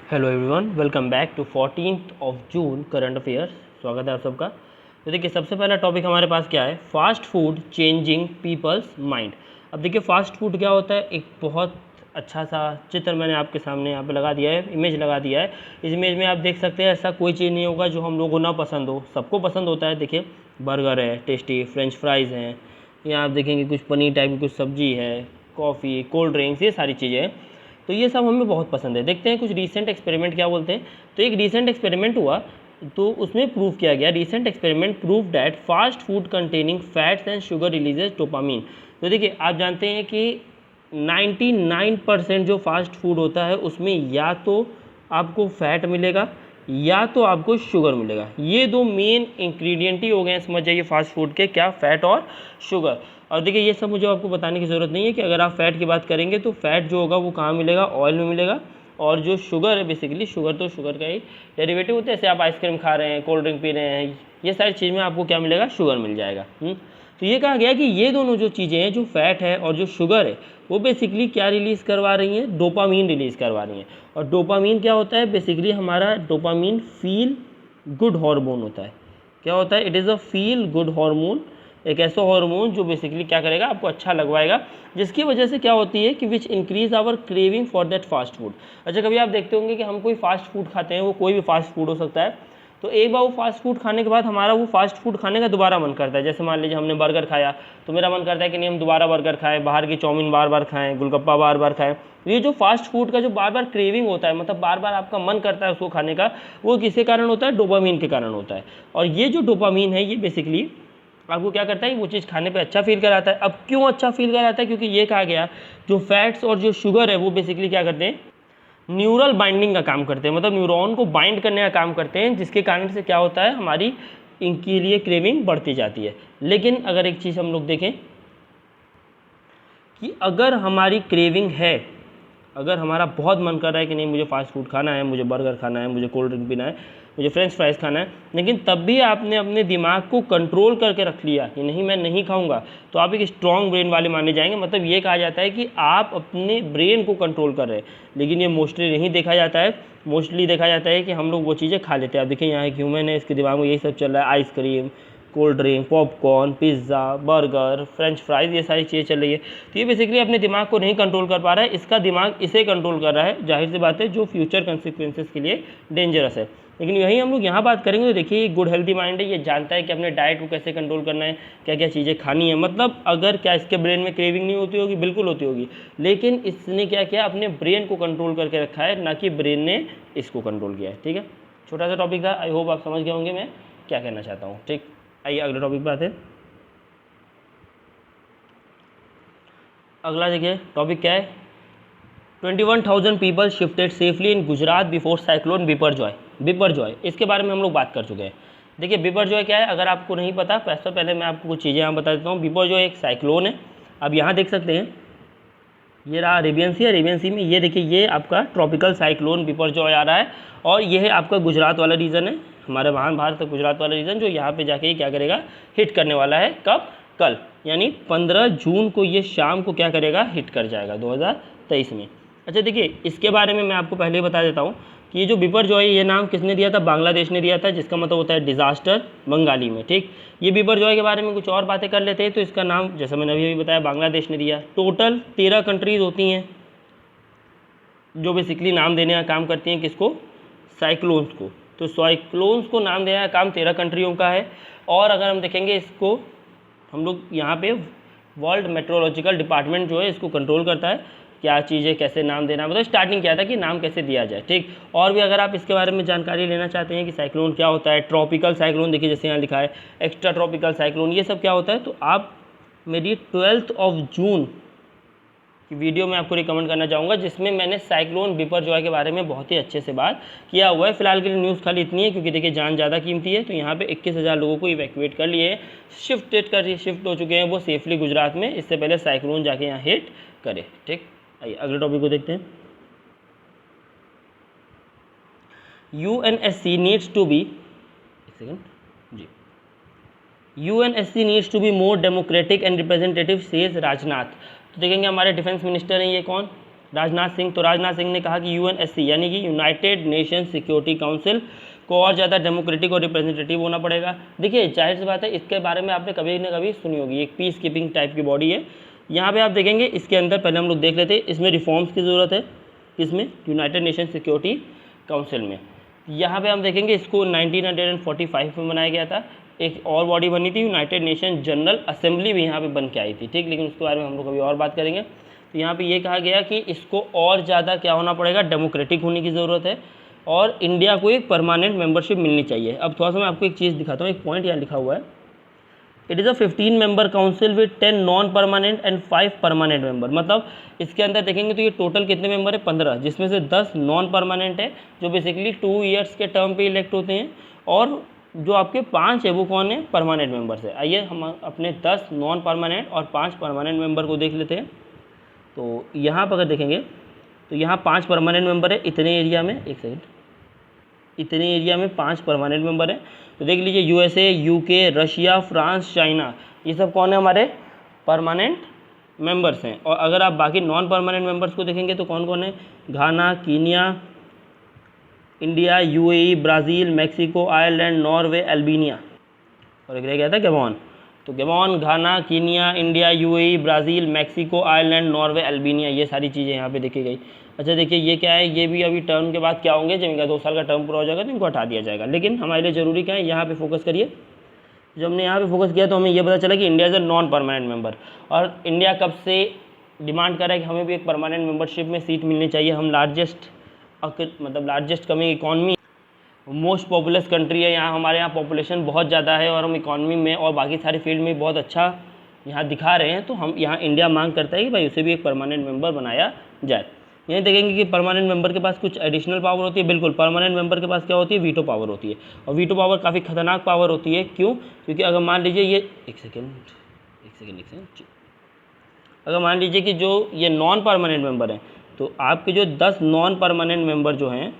Hello everyone, welcome back to 14 June current affairs. स्वागत है आप सबका। तो देखिए, सबसे पहला टॉपिक हमारे पास क्या है, fast food changing people's mind. अब देखिए, फास्ट फूड क्या होता है, एक बहुत अच्छा सा चित्र मैंने आपके सामने यहाँ पे लगा दिया है, इमेज लगा दिया है। इस इमेज में आप देख सकते हैं ऐसा कोई चीज़ नहीं होगा जो हम लोगों को ना पसंद हो, सबको पसंद होता है। देखिए, बर्गर है, टेस्टी फ्रेंच फ्राइज़ हैं, यहाँ आप देखेंगे कुछ पनीर टाइप की कुछ सब्जी है, कॉफ़ी, कोल्ड ड्रिंक्स, ये सारी चीज़ें हैं। तो ये सब हमें बहुत पसंद है। देखते हैं कुछ रीसेंट एक्सपेरिमेंट क्या बोलते हैं। तो एक रीसेंट एक्सपेरिमेंट हुआ, तो उसमें प्रूव किया गया, recent experiment prove that fast food containing fats and sugar releases dopamine. तो देखिए, आप जानते हैं कि 99% जो फास्ट फूड होता है उसमें या तो आपको फैट मिलेगा या तो आपको शुगर मिलेगा। ये दो मेन इंग्रेडिएंट ही हो गए हैं, समझ जाइए, फास्ट फूड के, क्या, फैट और शुगर। और देखिए, ये सब मुझे आपको बताने की ज़रूरत नहीं है कि अगर आप फैट की बात करेंगे तो फैट जो होगा वो कहाँ मिलेगा, ऑयल में मिलेगा। और जो शुगर है, बेसिकली शुगर तो शुगर का ही डेरिवेटिव होता है। जैसे आप आइसक्रीम खा रहे हैं, कोल्ड ड्रिंक पी रहे हैं, ये सारी चीज़ में आपको क्या मिलेगा, शुगर मिल जाएगा। तो ये कहा गया कि ये दोनों जो चीज़ें हैं, जो फैट है और जो शुगर है, वो बेसिकली क्या रिलीज़ करवा रही हैं, डोपामीन रिलीज़ करवा रही हैं। और डोपामीन क्या होता है, बेसिकली हमारा डोपामीन फील गुड हार्मोन होता है। क्या होता है, it is a feel good hormone, एक ऐसा हार्मोन जो बेसिकली क्या करेगा, आपको अच्छा लगवाएगा, जिसकी वजह से क्या होती है कि which increase our craving for that fast food. अच्छा, कभी आप देखते होंगे कि हम कोई फास्ट फूड खाते हैं, वो कोई भी फास्ट फूड हो सकता है, तो एक बार वो फास्ट फूड खाने के बाद हमारा वो फास्ट फूड खाने का दोबारा मन करता है। जैसे मान लीजिए हमने बर्गर खाया, तो मेरा मन करता है कि नहीं, हम दोबारा बर्गर खाएं, बाहर की चाउमीन बार बार खाएं, गोलगप्पा बार बार खाएं। ये जो फास्ट फूड का जो बार बार क्रेविंग होता है, मतलब बार बार आपका मन करता है उसको खाने का, वो किसके कारण होता है, डोपामीन के कारण होता है। और ये जो डोपामीन है, ये बेसिकली आपको क्या करता है, वो चीज़ खाने पे अच्छा फील कराता है। अब क्यों अच्छा फील कराता है, क्योंकि ये कहा गया जो फैट्स और जो शुगर है वो बेसिकली क्या करते हैं, न्यूरल बाइंडिंग का काम करते हैं, मतलब न्यूरॉन को बाइंड करने का काम करते हैं, जिसके कारण से क्या होता है, हमारी इनके लिए क्रेविंग बढ़ती जाती है। लेकिन अगर एक चीज़ हम लोग देखें कि अगर हमारी क्रेविंग है, अगर हमारा बहुत मन कर रहा है कि नहीं, मुझे फास्ट फूड खाना है, मुझे बर्गर खाना है, मुझे कोल्ड ड्रिंक पीना है, मुझे फ्रेंच फ्राइज़ खाना है, लेकिन तब भी आपने अपने दिमाग को कंट्रोल करके रख लिया कि नहीं, मैं नहीं खाऊंगा, तो आप एक स्ट्रॉन्ग ब्रेन वाले माने जाएंगे। मतलब ये कहा जाता है कि आप अपने ब्रेन को कंट्रोल कर रहे हैं। लेकिन ये मोस्टली नहीं देखा जाता है। मोस्टली देखा जाता है कि हम लोग वो चीज़ें खा लेते हैं। आप देखिए, यहाँ एक ह्यूमन है, इसके दिमाग में यही सब चल रहा है, ice cream, cold drink, popcorn, pizza, burger, French fries, ये सारी चीज़ें चल रही है। तो ये बेसिकली अपने दिमाग को नहीं कंट्रोल कर पा रहा है, इसका दिमाग इसे कंट्रोल कर रहा है। जाहिर सी बात है, जो फ्यूचर कंसिक्वेंसेस के लिए डेंजरस है। लेकिन यही हम लोग यहाँ बात करेंगे तो देखिए, ये गुड हेल्थी माइंड है, ये जानता है कि अपने डाइट को कैसे कंट्रोल करना है, क्या क्या चीज़ें खानी है। मतलब अगर क्या इसके ब्रेन में क्रेविंग नहीं होती होगी, बिल्कुल होती होगी, लेकिन इसने क्या किया, अपने ब्रेन को कंट्रोल करके रखा है, ना कि ब्रेन ने इसको कंट्रोल किया है। ठीक है, छोटा सा टॉपिक था, आई होप आप समझ गए होंगे मैं क्या कहना चाहता हूँ। ठीक, आइए अगले टॉपिक पे आते हैं। अगला देखिए टॉपिक क्या है, 21,000 पीपल शिफ्टेड सेफली इन गुजरात बिफोर साइक्लोन बिपरजॉय। बिपरजॉय, इसके बारे में हम लोग बात कर चुके हैं। देखिए, बिपरजॉय क्या है, अगर आपको नहीं पता, तो पहले मैं आपको कुछ चीज़ें यहाँ बता देता हूँ। बिपरजॉय एक साइक्लोन है। अब यहाँ देख सकते हैं, ये रहा अरेबियन सी, अरेबियन सी में ये देखिए, ये आपका ट्रॉपिकल साइक्लोन बिपरजॉय आ रहा है, और ये है आपका गुजरात वाला रीजन है, हमारे महाभारत गुजरात वाला रीजन, जो यहाँ पे जाके क्या करेगा, हिट करने वाला है। कब, कल, यानी 15 जून को ये शाम को क्या करेगा, हिट कर जाएगा 2023 में। अच्छा देखिए, इसके बारे में मैं आपको पहले ही बता देता हूँ कि ये जो बिपरजॉय, ये नाम किसने दिया था, बांग्लादेश ने दिया था, जिसका मतलब होता है डिज़ास्टर बंगाली में। ठीक, ये बिपरजॉय के बारे में कुछ और बातें कर लेते हैं। तो इसका नाम, जैसा मैंने अभी बताया, बांग्लादेश ने दिया। टोटल 13 कंट्रीज़ होती हैं जो बेसिकली नाम देने का काम करती हैं, किसको, साइक्लोन्स को। तो साइक्लोन्स को नाम देने का काम 13 कंट्रियों का है। और अगर हम देखेंगे इसको, हम लोग यहाँ पे वर्ल्ड मेट्रोलॉजिकल डिपार्टमेंट जो है इसको कंट्रोल करता है, क्या चीज़ें कैसे नाम देना, मतलब स्टार्टिंग क्या था कि नाम कैसे दिया जाए। ठीक, और भी अगर आप इसके बारे में जानकारी लेना चाहते हैं कि साइक्लोन क्या होता है, ट्रॉपिकल साइक्लोन, देखिए जैसे यहाँ लिखा है एक्स्ट्रा ट्रॉपिकल साइक्लोन, ये सब क्या होता है, तो आप मेरी 12 जून की वीडियो मैं आपको रिकमेंड करना चाहूँगा, जिसमें मैंने साइक्लोन बिपरजॉय के बारे में बहुत ही अच्छे से बात किया हुआ है। फिलहाल के लिए न्यूज़ खाली इतनी है, क्योंकि देखिए जान ज़्यादा कीमती है। तो यहाँ पे 21,000 लोगों को इवैक्यूएट कर लिए हैं, शिफ्ट हो चुके हैं वो सेफली गुजरात में, इससे पहले साइक्लोन जाके यहाँ हिट करे। ठीक, आइए अगले टॉपिक को देखते हैं। UNSC नीड्स टू बी, एक सेकेंड जी, UNSC needs to be more democratic and representative, says Rajnath. तो देखेंगे हमारे डिफेंस मिनिस्टर हैं, ये कौन, राजनाथ सिंह, तो राजनाथ सिंह ने कहा कि यूएनएससी यानी कि यूनाइटेड नेशन सिक्योरिटी काउंसिल को और ज़्यादा डेमोक्रेटिक और रिप्रेजेंटेटिव होना पड़ेगा। देखिए जाहिर सी बात है, इसके बारे में आपने कभी ना कभी सुनी होगी, एक पीस कीपिंग टाइप की बॉडी है। यहाँ पे आप देखेंगे इसके अंदर पहले हम लोग देख लेते हैं इसमें रिफॉर्म्स की ज़रूरत है, इसमें यूनाइटेड नेशन सिक्योरिटी काउंसिल में। यहाँ पे हम देखेंगे इसको 1945 में बनाया गया था। एक और बॉडी बनी थी, यूनाइटेड नेशन जनरल असेंबली भी यहाँ पे बन के आई थी, ठीक, लेकिन उसके बारे में हम लोग कभी और बात करेंगे। तो यहाँ पे ये कहा गया कि इसको और ज़्यादा क्या होना पड़ेगा, डेमोक्रेटिक होने की ज़रूरत है और इंडिया को एक परमानेंट मेंबरशिप मिलनी चाहिए। अब थोड़ा सा मैं आपको एक चीज़ दिखाता हूँ, एक पॉइंट यहाँ लिखा हुआ है, it is a 15 member council with 10 non permanent and 5 permanent member. मतलब इसके अंदर देखेंगे तो ये टोटल कितने मेंबर है, 15, जिसमें से 10 नॉन परमानेंट है जो बेसिकली 2 ईयर्स के टर्म पे इलेक्ट होते हैं, और जो आपके 5 है वो कौन है, परमानेंट मेंबर्स है। आइए हम अपने 10 नॉन परमानेंट और 5 परमानेंट मेंबर को देख लेते हैं। तो यहाँ पर अगर देखेंगे तो यहाँ 5 परमानेंट मेंबर है इतने एरिया में, एक सेकेंड, इतने एरिया में 5 परमानेंट मेंबर है। तो देख लीजिए USA, UK, Russia, France, China, ये सब कौन है, हमारे परमानेंट मेंबर्स हैं। और अगर आप बाकी नॉन परमानेंट मेंबर्स को देखेंगे तो कौन कौन है, Ghana, Kenya, India, UAE, Brazil, Mexico, Ireland, Norway, Albania, और एक रह गया था गबॉन। तो Gabon, Ghana, Kenya, India, UAE, Brazil, Mexico, Ireland, Norway, Albania, ये सारी चीज़ें यहाँ पे देखी गई। अच्छा देखिए ये क्या है, ये भी अभी टर्म के बाद क्या होंगे, जब इनका 2 साल का टर्म पूरा हो जाएगा तो इनको हटा दिया जाएगा। लेकिन हमारे लिए ज़रूरी क्या है, यहाँ पे फोकस करिए। जब हमने यहाँ पे फोकस किया तो हमें ये पता चला कि India is a non permanent member, और इंडिया कब से डिमांड कर रहा है कि हमें भी एक परमानेंट मेंबरशिप में सीट मिलनी चाहिए। हम largest coming economy, most populous country है, यहाँ हमारे यहाँ पॉपुलेशन बहुत ज़्यादा है और हम इकॉनमी में और बाकी सारे फील्ड में बहुत अच्छा यहाँ दिखा रहे हैं। तो हम यहाँ इंडिया मांग करता है कि भाई उसे भी एक परमानेंट मेंबर बनाया जाए। यहीं देखेंगे कि परमानेंट मेंबर के पास कुछ एडिशनल पावर होती है। बिल्कुल, परमानेंट मेंबर के पास क्या होती है, वीटो पावर होती है, और वीटो पावर काफ़ी खतरनाक पावर होती है। क्यों, क्योंकि अगर मान लीजिए ये एक सेकेंड अगर मान लीजिए कि जो ये नॉन परमानेंट मेंबर हैं, तो आपके जो 10 नॉन परमानेंट मेंबर जो हैं,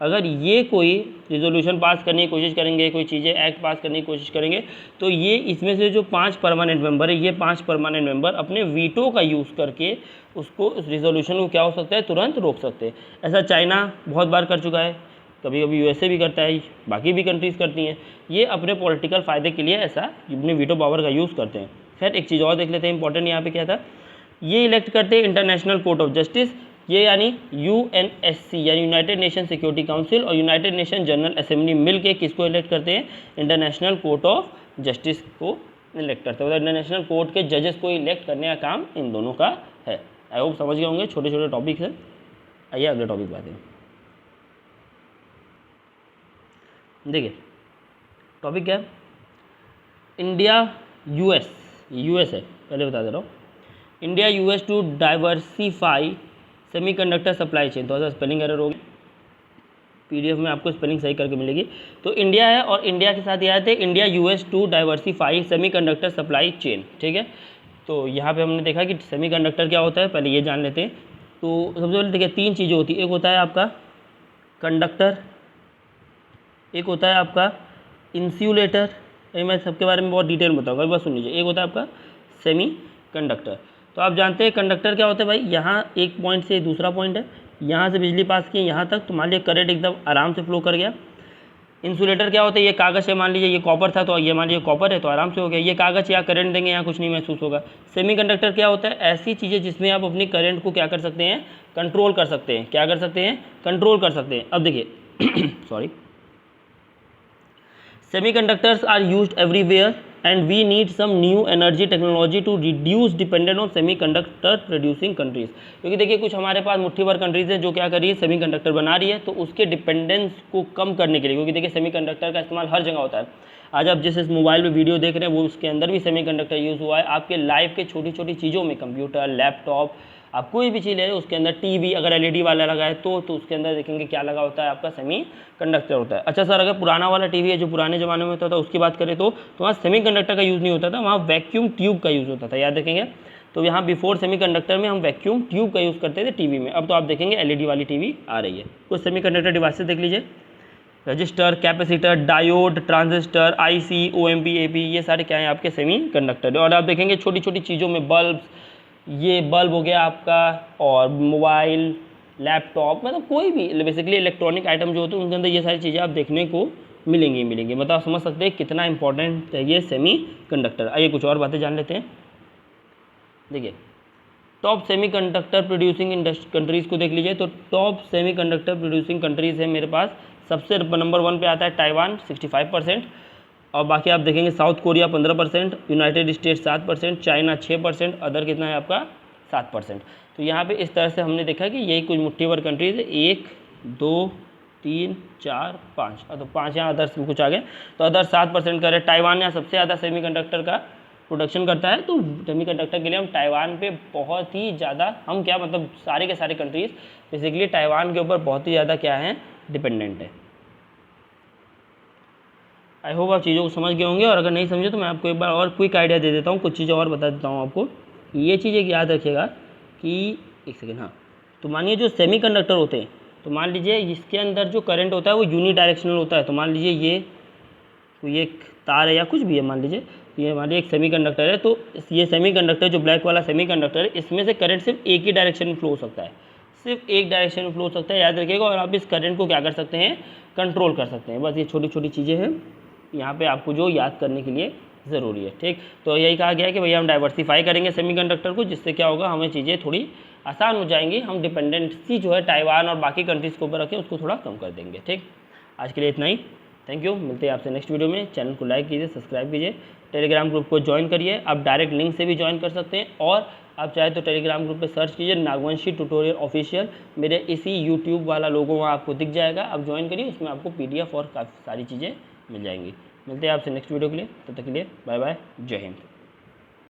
अगर ये कोई रिजोल्यूशन पास करने की कोशिश करेंगे, कोई चीज़ें एक्ट पास करने की कोशिश करेंगे, तो ये इसमें से जो 5 परमानेंट मेंबर है, ये 5 परमानेंट मेंबर अपने वीटो का यूज़ करके उसको, उस रिजोल्यूशन को क्या हो सकता है, तुरंत रोक सकते हैं। ऐसा चाइना बहुत बार कर चुका है, कभी कभी यूएसए भी करता है, बाकी भी कंट्रीज़ करती हैं। ये अपने पॉलिटिकल फ़ायदे के लिए ऐसा अपने वीटो पावर का यूज़ करते हैं। खैर एक चीज़ और देख लेते हैं, इंपॉर्टेंट यहाँ पे क्या था, ये इलेक्ट करते हैं इंटरनेशनल कोर्ट ऑफ जस्टिस, ये यानी यूएनएससी यानी यूनाइटेड नेशन सिक्योरिटी काउंसिल और यूनाइटेड नेशन जनरल असेंबली मिल के किसको इलेक्ट करते हैं, इंटरनेशनल कोर्ट ऑफ जस्टिस को इलेक्ट करते हैं। मतलब इंटरनेशनल कोर्ट के जजेस को इलेक्ट करने का काम इन दोनों का है। आई होप समझ गए होंगे, छोटे छोटे टॉपिक्स हैं। आइए अगले टॉपिक बात करें। देखिए टॉपिक क्या है, इंडिया यूएस है, पहले बता दे रहा हूँ, India US to diversify semiconductor supply chain. थोड़ा सा स्पेलिंग एरर होगी, पीडीएफ में आपको स्पेलिंग सही करके मिलेगी। तो इंडिया है और इंडिया के साथ याद है India US to diversify semiconductor supply chain, ठीक है। तो यहाँ पे हमने देखा कि सेमीकंडक्टर क्या होता है, पहले ये जान लेते हैं। तो सबसे पहले देखिए 3 चीज़ें होती है, एक होता है आपका कंडक्टर, एक होता है आपका इंसुलेटर, मैं सबके बारे में बहुत डिटेल में बताऊँगा, एक बार सुन लीजिए, एक होता है आपका सेमी कंडक्टर। तो आप जानते हैं कंडक्टर क्या होता है भाई, यहाँ एक पॉइंट से दूसरा पॉइंट है, यहाँ से बिजली पास की यहाँ तक, तो मान लीजिए करंट एकदम आराम से फ्लो कर गया। इंसुलेटर क्या होता है, ये कागज़ है, मान लीजिए ये कॉपर था तो ये मान लीजिए कॉपर है तो आराम से हो गया, ये कागज़ या करंट देंगे यहाँ कुछ नहीं महसूस होगा। सेमीकंडक्टर क्या होता है, ऐसी चीज़ें जिसमें आप अपनी करंट को क्या कर सकते हैं, कंट्रोल कर सकते हैं, क्या कर सकते हैं, कंट्रोल कर सकते हैं। अब देखिए sorry, semiconductors are used everywhere and we need some new energy technology to reduce dependent on semiconductor producing countries। क्योंकि देखिए कुछ हमारे पास मुट्ठी भर कंट्रीज़ हैं जो क्या कर रही है, सेमीकंडक्टर बना रही है, तो उसके डिपेंडेंस को कम करने के लिए, क्योंकि देखिए सेमीकंडक्टर का इस्तेमाल हर जगह होता है। आज आप जिस इस मोबाइल में वीडियो देख रहे हैं वो उसके अंदर भी सेमीकंडक्टर यूज़ हुआ है। आपके लाइफ के छोटी छोटी चीज़ों में, कंप्यूटर, लैपटॉप, आप कोई भी चीज़ ले उसके अंदर, टीवी अगर एलईडी वाला लगा है तो उसके अंदर देखेंगे क्या लगा होता है, आपका सेमी कंडक्टर होता है। अच्छा सर, अगर पुराना वाला टीवी है जो पुराने ज़माने में होता था उसकी बात करें तो वहाँ सेमी कंडक्टर का यूज़ नहीं होता था, वहाँ वैक्यूम ट्यूब का यूज़ होता था, याद रखेंगे। तो यहाँ बिफोर सेमी कंडक्टर में हम वैक्यूम ट्यूब का यूज़ करते थे टीवी में। अब तो आप देखेंगे एलईडी वाली टीवी आ रही है। कुछ सेमी कंडक्टर डिवाइसेस देख लीजिए, register, capacitor, diode, transistor, IC, OMP, AP, ये सारे क्या हैं आपके सेमी कंडक्टर। और आप देखेंगे छोटी छोटी चीज़ों में बल्ब, ये बल्ब हो गया आपका, और मोबाइल, लैपटॉप, मतलब कोई भी बेसिकली इलेक्ट्रॉनिक आइटम जो होते हैं उनके अंदर ये सारी चीज़ें आप देखने को मिलेंगी। मतलब आप समझ सकते हैं कितना इंपॉर्टेंट है ये सेमी कंडक्टर। आइए कुछ और बातें जान लेते हैं। देखिए टॉप सेमीकंडक्टर प्रोड्यूसिंग कंट्रीज़ को देख लीजिए। तो टॉप सेमीकंडक्टर प्रोड्यूसिंग कंट्रीज़ है मेरे पास, सबसे नंबर 1 पे आता है ताइवान 65%, और बाकी आप देखेंगे south Korea 15%, United states 7%, China 6%, other कितना है आपका 7%। तो यहाँ पे इस तरह से हमने देखा कि यही कुछ मुट्ठी भर कंट्रीज़ है, 1 2 3 4 5, तो 5 यहाँ अदर्स में कुछ आ गए। तो अदर 7% का है। ताइवान यहाँ सबसे ज़्यादा सेमीकंडक्टर का प्रोडक्शन करता है। तो सेमीकंडक्टर के लिए हम ताइवान पे बहुत ही ज़्यादा, हम क्या मतलब सारे के सारे कंट्रीज़ बेसिकली ताइवान के ऊपर बहुत ही ज़्यादा क्या है, डिपेंडेंट है। आई होप आप चीज़ों को समझ गए होंगे, और अगर नहीं समझे तो मैं आपको एक बार और क्विक आइडिया दे देता हूँ, कुछ चीज़ें और बता देता हूँ आपको। ये चीज़ एक याद रखिएगा कि एक सेकेंड, हाँ, तो मानिए जो सेमीकंडक्टर होते हैं, तो मान लीजिए इसके अंदर जो करंट होता है वो यूनिडायरेक्शनल होता है। तो मान लीजिए ये कोई एक तार है या कुछ भी है, मान लीजिए ये हमारी एक सेमीकंडक्टर है। तो ये सेमीकंडक्टर जो ब्लैक वाला सेमीकंडक्टर है, इसमें से करंट सिर्फ एक ही डायरेक्शन में फ्लो हो सकता है, सिर्फ एक डायरेक्शन में फ्लो हो सकता है, याद रखिएगा। और आप इस करंट को क्या कर सकते हैं, कंट्रोल कर सकते हैं। बस ये छोटी छोटी चीज़ें हैं यहाँ पे आपको जो याद करने के लिए ज़रूरी है, ठीक। तो यही कहा गया है कि भैया हम डाइवर्सिफाई करेंगे सेमीकंडक्टर को, जिससे क्या होगा, हमें चीज़ें थोड़ी आसान हो जाएंगी। हम डिपेंडेंसी जो है ताइवान और बाकी कंट्रीज़ के ऊपर रखें, उसको थोड़ा कम कर देंगे, ठीक। आज के लिए इतना ही, थैंक यू। मिलते हैं आपसे नेक्स्ट वीडियो में। चैनल को लाइक कीजिए, सब्सक्राइब कीजिए, टेलीग्राम ग्रुप को ज्वाइन करिए। आप डायरेक्ट लिंक से भी ज्वाइन कर सकते हैं, और आप चाहे तो टेलीग्राम ग्रुप पे सर्च कीजिए नागवंशी ट्यूटोरियल ऑफिशियल, मेरे इसी यूट्यूब वाला लोगो वहाँ आपको दिख जाएगा। आप ज्वाइन करिए, उसमें आपको PDF और काफ़ी सारी चीज़ें मिल जाएंगी। मिलते हैं आपसे नेक्स्ट वीडियो के लिए, तब तक के लिए बाय बाय, जय हिंद।